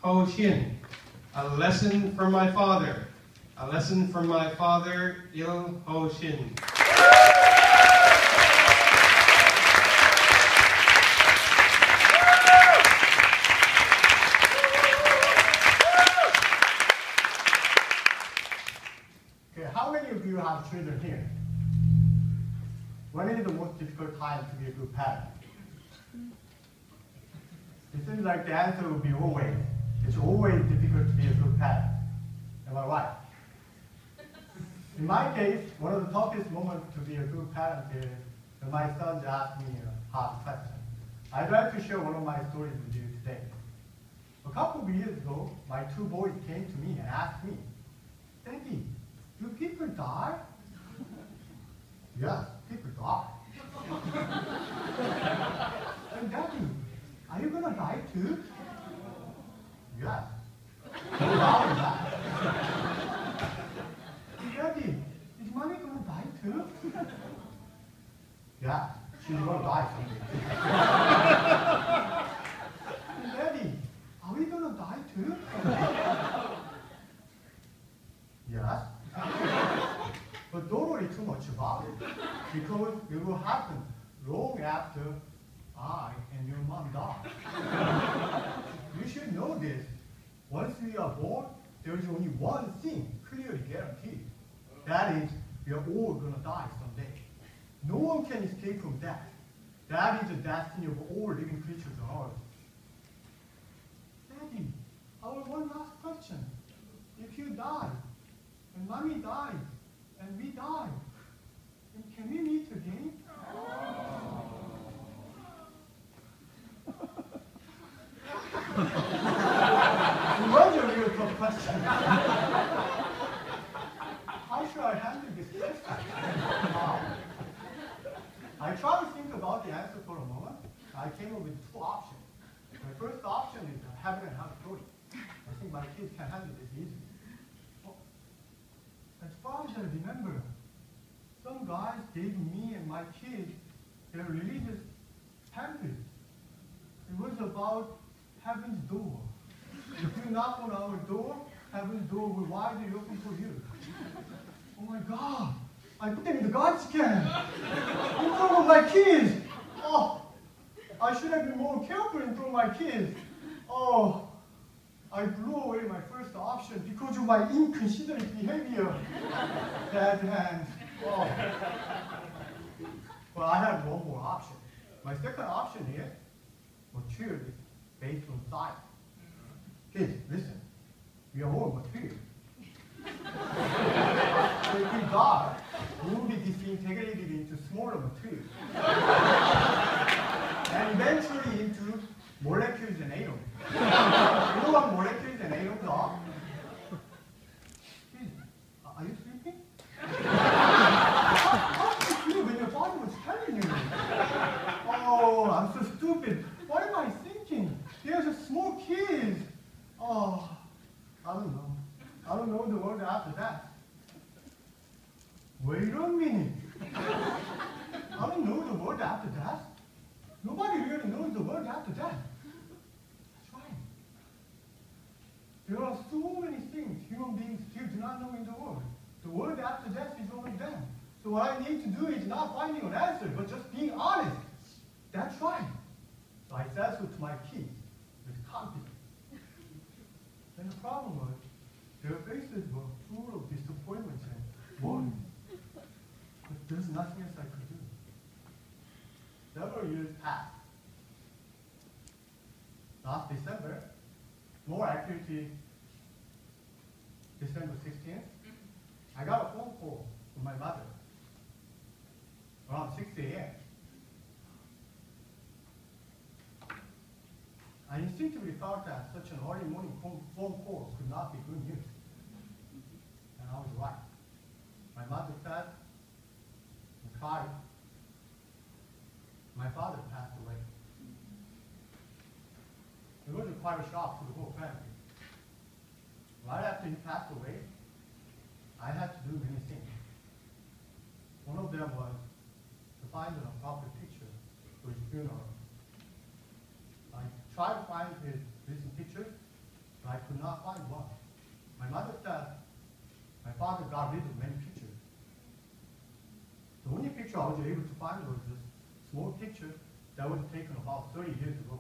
Ho Shin. A lesson from my father. A lesson from my father, Il Ho Shin. Okay, how many of you have children here? When is the most difficult time to be a good parent? It seems like the answer would be always. It's always difficult to be a good parent. Am I right? In my case, one of the toughest moments to be a good parent is when my sons ask me a hard question. I'd like to share one of my stories with you today. A couple of years ago, my two boys came to me and asked me, "Daddy, do people die?" Yes, people die. And Daddy, are you gonna die too? Yes. Daddy, is Mommy gonna die too? Yeah, she's gonna die someday. Daddy, are we gonna die too? Yes. But don't worry too much about it, because it will happen long after I and your mom die. You should know this. Once we are born, there is only one thing clearly guaranteed. That is, we are all going to die someday. No one can escape from death. That is the destiny of all living creatures on earth. Daddy, our one last question. If you die, and Mommy dies, and we die, then can we meet again? It was a real tough question. How should I handle this question? I tried to think about the answer for a moment. I came up with two options. My first option is heaven and purgatory. I think my kids can handle this easily. Well, as far as I remember, some guys gave me and my kids their religious pamphlet. It was about heaven's door. If you knock on our door, heaven's door will widely open for you. Oh my God! I put them in the garbage can! In front of my kids! Oh! I should have been more careful in front of my kids. Oh! I blew away my first option because of my inconsiderate behavior. Bad hands. Oh. Well, I have one more option. My second option is material based on science. Kids, listen. We are all material. So if we die, we will be disintegrated into smaller materials. And eventually into molecules and atoms. You know what molecules and atoms are? Kids, are you sleeping? How did you feel when your body was telling you? Oh, I'm so stupid. What am I thinking? There's a small kids. Oh, I don't know. I don't know the word after that. Wait a minute. I don't know the word after that. Nobody really knows the word after that. That's right. There are so many things human beings still do not know in the world. The word after death is one of them. So what I need to do is not finding an answer, but just being honest. That's right. So I said so to my kids with confidence. And the problem was, their faces were full of disappointment and worry. But there's nothing else I could do. Several years passed. Last December, more accurately, December 16th, I got a phone call from my mother around 6 a.m. I instinctively thought that such an early morning phone call could not be good news. And I was right. My mother said and cried. My father passed away. It was quite a shock to the whole family. Right after he passed away, I had to do many things. One of them was to find an appropriate picture for his funeral. I tried to find his recent pictures, I could not find one. My mother said my father got rid of many pictures. The only picture I was able to find was this small picture that was taken about 30 years ago.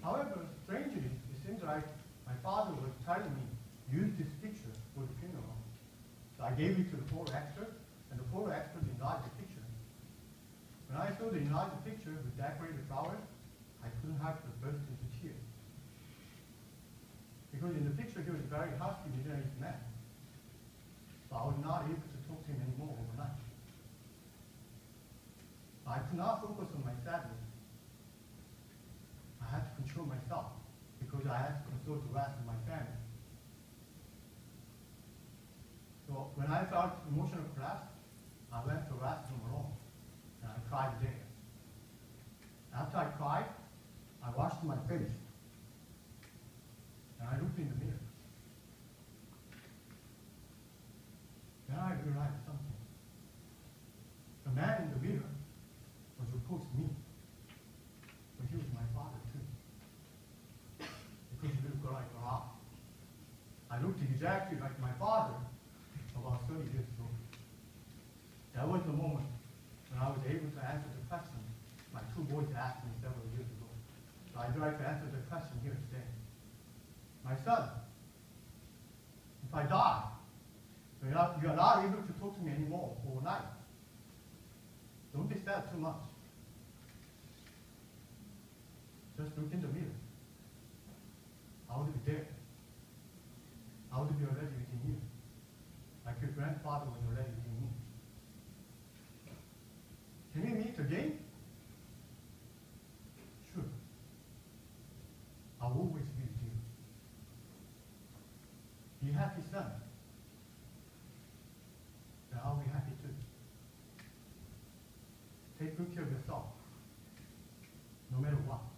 However, strangely, it seems like my father was telling me, use this picture for the funeral. So I gave it to the photo expert, and the photo expert enlarged the picture. When I saw the enlarged picture with decorated flowers, I couldn't help but burst into tears. Because in the picture, he was a very husky Middle-aged man. So I was not able to talk to him anymore overnight. I could not focus on my sadness. I had to control myself because I had to console the rest of my family. So when I felt emotional collapse, I went to the restroom alone and I cried there. After I cried, I washed my face and I looked in the mirror. Then I realized something. The man in the mirror was supposed to me, but he was my father too. Because he looked like a rock. I looked exactly like my father about 30 years ago. That was the moment when I was able to answer the question my two boys asked me several years ago. So I'd like to answer the question here today. My son, if I die, you are not able to talk to me anymore overnight. Don't be sad too much. Just look in the mirror. I will be there. I will be already within you, like your grandfather was already within me. Can we meet again? Sure. I'll always be with you. Be happy, son. Then I'll be happy too. Take good care of yourself, no matter what.